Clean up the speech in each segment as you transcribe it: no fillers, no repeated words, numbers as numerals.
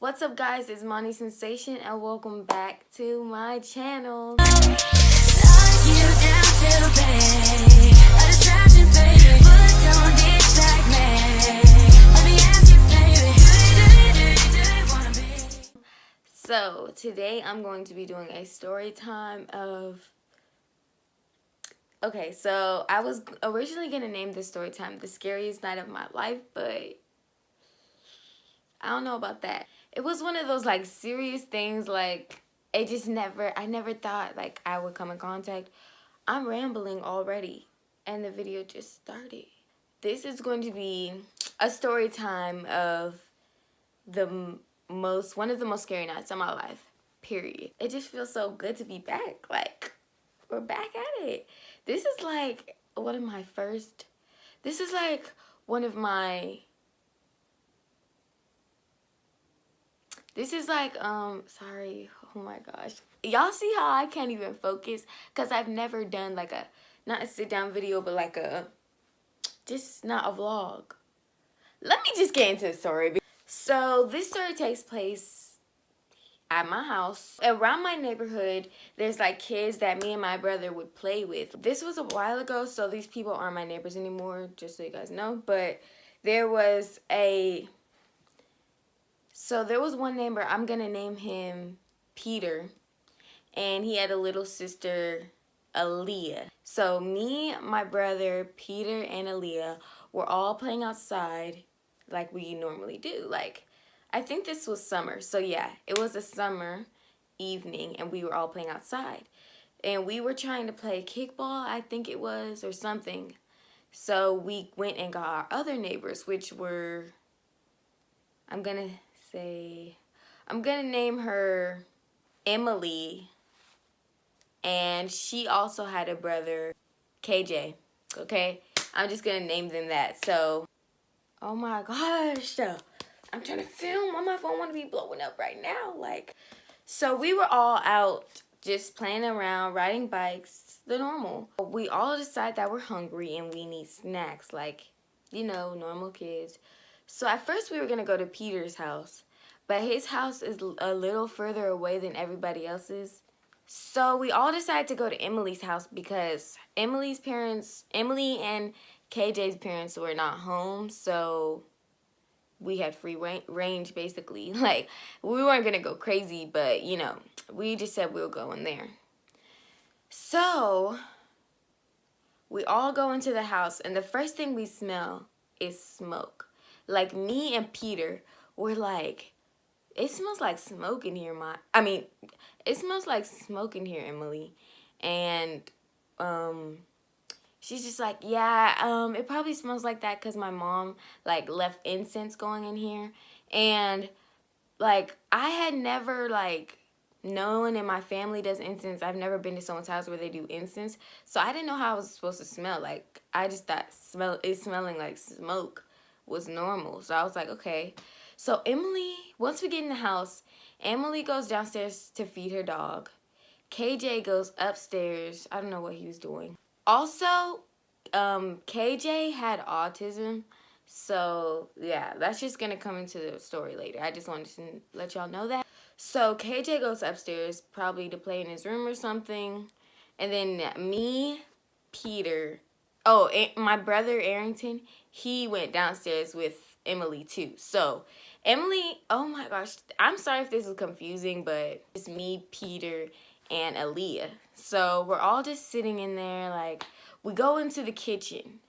What's up, guys? It's Money Sensation and welcome back to my channel. So today I'm going to be doing a story time of... Okay, so I was originally going to name this story time The Scariest Night of My Life, but I don't know about that. It was one of those like serious things, like I never thought like I would come in contact. I'm rambling already and the video just started. This is going to be a story time of one of the most scary nights of my life, period. It just feels so good to be back. Like, we're back at it. This is like one of my first, this is like one of my, this is like, sorry, oh my gosh. Y'all see how I can't even focus? Because I've never done like a, not a sit down video, but like a, just not a vlog. Let me just get into the story. So this story takes place at my house. Around my neighborhood, there's like kids that me and my brother would play with. This was a while ago, so these people aren't my neighbors anymore, just so you guys know. But there was one neighbor, I'm gonna name him Peter, and he had a little sister, Aaliyah. So me, my brother, Peter, and Aaliyah were all playing outside like we normally do. Like, I think this was summer. So yeah, it was a summer evening and we were all playing outside. And we were trying to play kickball, I think it was, or something. So we went and got our other neighbors, which were, I'm gonna name her Emily. And she also had a brother, KJ. Okay? I'm just gonna name them that. So, oh my gosh. I'm trying to film on my phone. Want to be blowing up right now. Like, so we were all out just playing around, riding bikes, the normal. We all decide that we're hungry and we need snacks, like, you know, normal kids. So at first we were going to go to Peter's house, but his house is a little further away than everybody else's. So we all decided to go to Emily's house because Emily and KJ's parents were not home, so we had free range basically. Like, we weren't gonna go crazy, but you know, we just said we'll go in there. So we all go into the house and the first thing we smell is smoke. Like, me and Peter were like, it smells like smoke in here, it smells like smoke in here, Emily. And she's just like, yeah, it probably smells like that because my mom, like, left incense going in here. And, like, I had never, like, no one in my family does incense. I've never been to someone's house where they do incense. So I didn't know how it was supposed to smell. Like, I just thought smelling like smoke was normal. So I was like, okay. So Emily, once we get in the house, Emily goes downstairs to feed her dog. KJ goes upstairs. I don't know what he was doing. Also, KJ had autism, so yeah, that's just gonna come into the story later. I just wanted to let y'all know that. So KJ goes upstairs, probably to play in his room or something, and then me, Peter, my brother Arrington, he went downstairs with Emily too. So Emily, oh my gosh, I'm sorry if this is confusing, but it's me, Peter, and Aaliyah. So we're all just sitting in there, like, we go into the kitchen,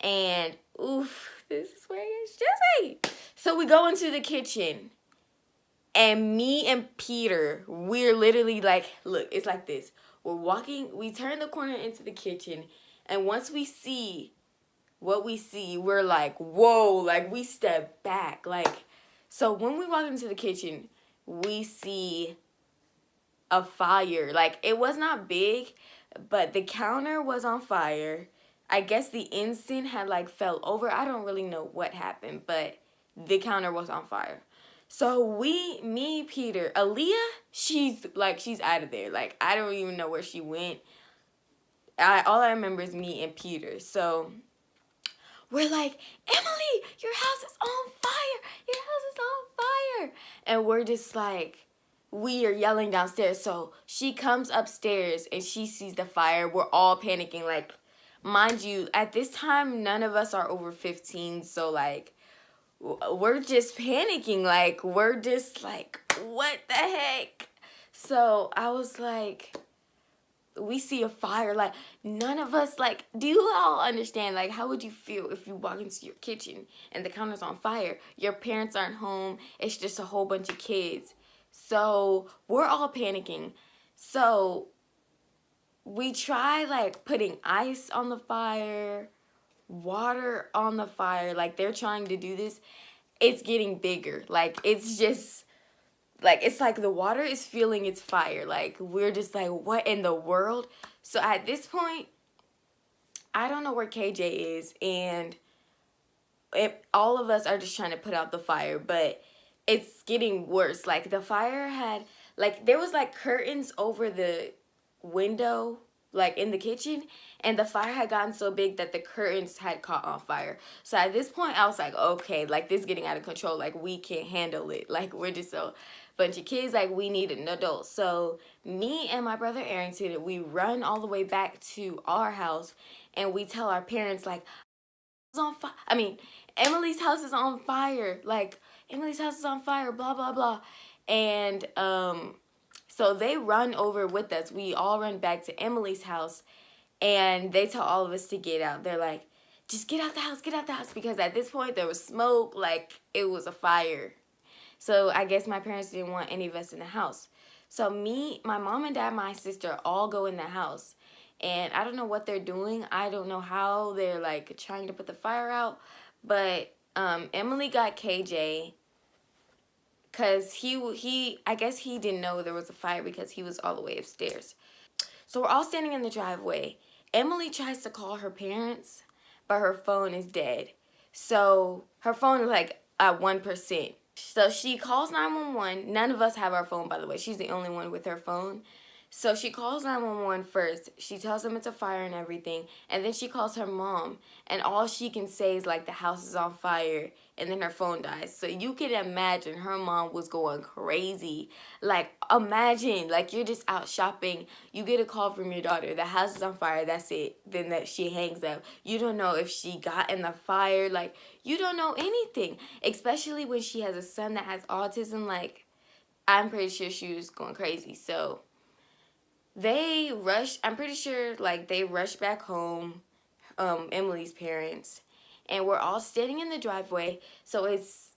and oof, this is where it's just So we go into the kitchen, and me and Peter, we're literally like, look, it's like this. We turn the corner into the kitchen, and once we see what we see, we're like, whoa, like, we step back. Like, so when we walk into the kitchen, we see a fire. Like, it was not big, but the counter was on fire. I guess the incense had, like, fell over. I don't really know what happened, but the counter was on fire. So me, Peter, Aaliyah, she's out of there. Like, I don't even know where she went. All I remember is me and Peter. So we're like, Emily, your house is on fire. Your house is on fire. And we're just like, we are yelling downstairs. So she comes upstairs and she sees the fire. We're all panicking. Like, mind you, at this time, none of us are over 15. So, like, we're just panicking. Like, we're just like, what the heck? So I was like, we see a fire, like, none of us, like, do you all understand, like, how would you feel if you walk into your kitchen and the counter's on fire? Your parents aren't home, it's just a whole bunch of kids. So we're all panicking. So we try, like, putting ice on the fire, water on the fire, like, they're trying to do this. It's getting bigger, like, it's just, like, it's like the water is feeling its fire. Like, we're just like, what in the world? So at this point, I don't know where KJ is, and all of us are just trying to put out the fire, but it's getting worse. Like, the fire had, like, there was, like, curtains over the window, like, in the kitchen, and the fire had gotten so big that the curtains had caught on fire. So at this point, I was like, okay, like, this is getting out of control. Like, we can't handle it. Like, we're just so bunch of kids, like, we need an adult. So me and my brother Arrington, we run all the way back to our house, and we tell our parents, like, it's on fire. I mean, Emily's house is on fire. Like, Emily's house is on fire, blah, blah, blah. And so they run over with us. We all run back to Emily's house, and they tell all of us to get out. They're like, just get out the house, get out the house. Because at this point, there was smoke, like, it was a fire. So I guess my parents didn't want any of us in the house. So me, my mom and dad, my sister all go in the house. And I don't know what they're doing. I don't know how they're, like, trying to put the fire out. But Emily got KJ because I guess he didn't know there was a fire because he was all the way upstairs. So we're all standing in the driveway. Emily tries to call her parents, but her phone is dead. So her phone is, like, at 1%. So she calls 911. None of us have our phone, by the way. She's the only one with her phone. So she calls 911 first. She tells them it's a fire and everything. And then she calls her mom. And all she can say is, like, the house is on fire. And then her phone dies. So you can imagine her mom was going crazy. Like, imagine, like, you're just out shopping. You get a call from your daughter. The house is on fire. That's it. Then that she hangs up. You don't know if she got in the fire. Like, you don't know anything. Especially when she has a son that has autism. Like, I'm pretty sure she was going crazy. So they rushed, I'm pretty sure, like, they rushed back home, Emily's parents, and we're all standing in the driveway. So it's,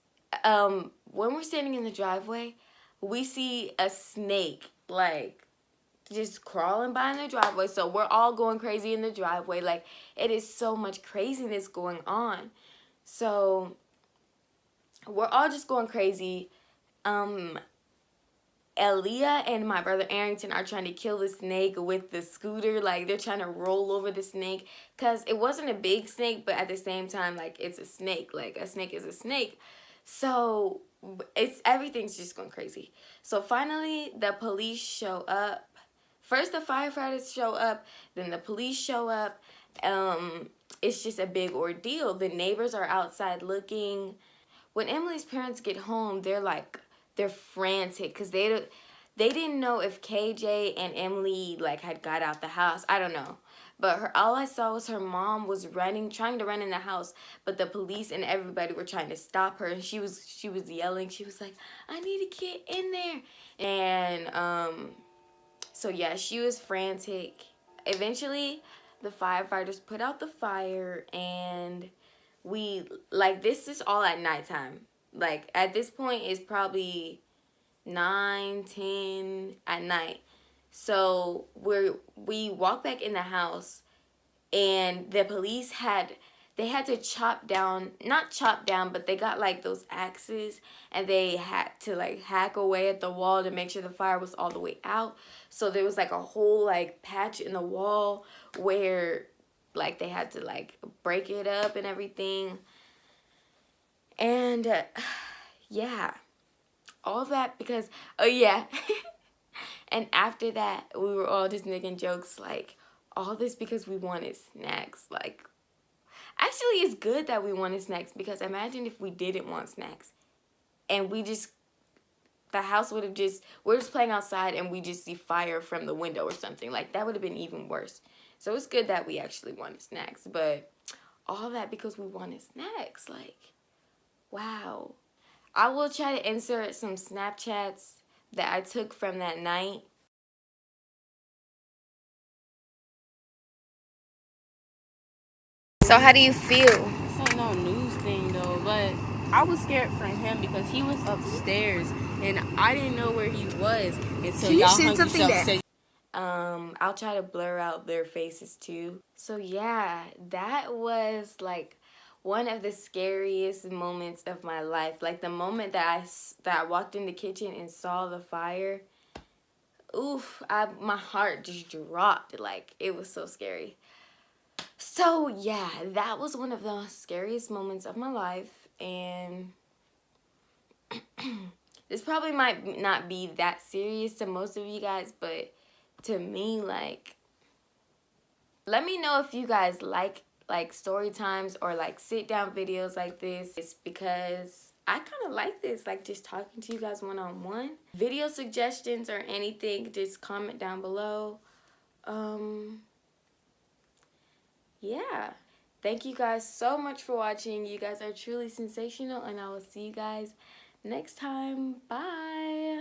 when we're standing in the driveway, we see a snake, like, just crawling by in the driveway. So we're all going crazy in the driveway. Like, it is so much craziness going on. So we're all just going crazy. Aaliyah and my brother Arrington are trying to kill the snake with the scooter. Like, they're trying to roll over the snake because it wasn't a big snake, but at the same time, like, it's a snake. Like, a snake is a snake. So everything's just going crazy. So finally, the police show up. First, the firefighters show up. Then the police show up. It's just a big ordeal. The neighbors are outside looking. When Emily's parents get home, they're frantic because they didn't know if KJ and Emily, like, had got out the house. I don't know. But all I saw was her mom was trying to run in the house, but the police and everybody were trying to stop her, and she was yelling. She was like, I need to get in there. And so yeah, she was frantic. Eventually, the firefighters put out the fire, and this is all at nighttime. Like, at this point, it's probably 9, 10 at night. So we walk back in the house, and the police had to chop down, not chop down, but they got, like, those axes, and they had to, like, hack away at the wall to make sure the fire was all the way out. So there was, like, a whole, like, patch in the wall where, like, they had to, like, break it up and everything. And yeah, all that because, oh yeah. And after that, we were all just making jokes, like, all this because we wanted snacks. Like, Actually, it's good that we wanted snacks, because imagine if we didn't want snacks and the house would have we're just playing outside and we just see fire from the window or something. Like, that would have been even worse. So it's good that we actually wanted snacks, but all that because we wanted snacks. Like, wow. I will try to insert some Snapchats that I took from that night. So how do you feel? It's not no news thing though, but I was scared for him because he was upstairs and I didn't know where he was until y'all hung yourself said. I'll try to blur out their faces too. So yeah, that was like one of the scariest moments of my life. Like, the moment that I walked in the kitchen and saw the fire, oof, my heart just dropped. Like, it was so scary. So yeah, that was one of the scariest moments of my life, and this probably might not be that serious to most of you guys, but to me, like, let me know if you guys like story times or like sit down videos like this. It's because I kind of like this, like just talking to you guys one-on-one. Video suggestions or anything, just comment down below. Yeah, thank you guys so much for watching. You guys are truly sensational, and I will see you guys next time. Bye.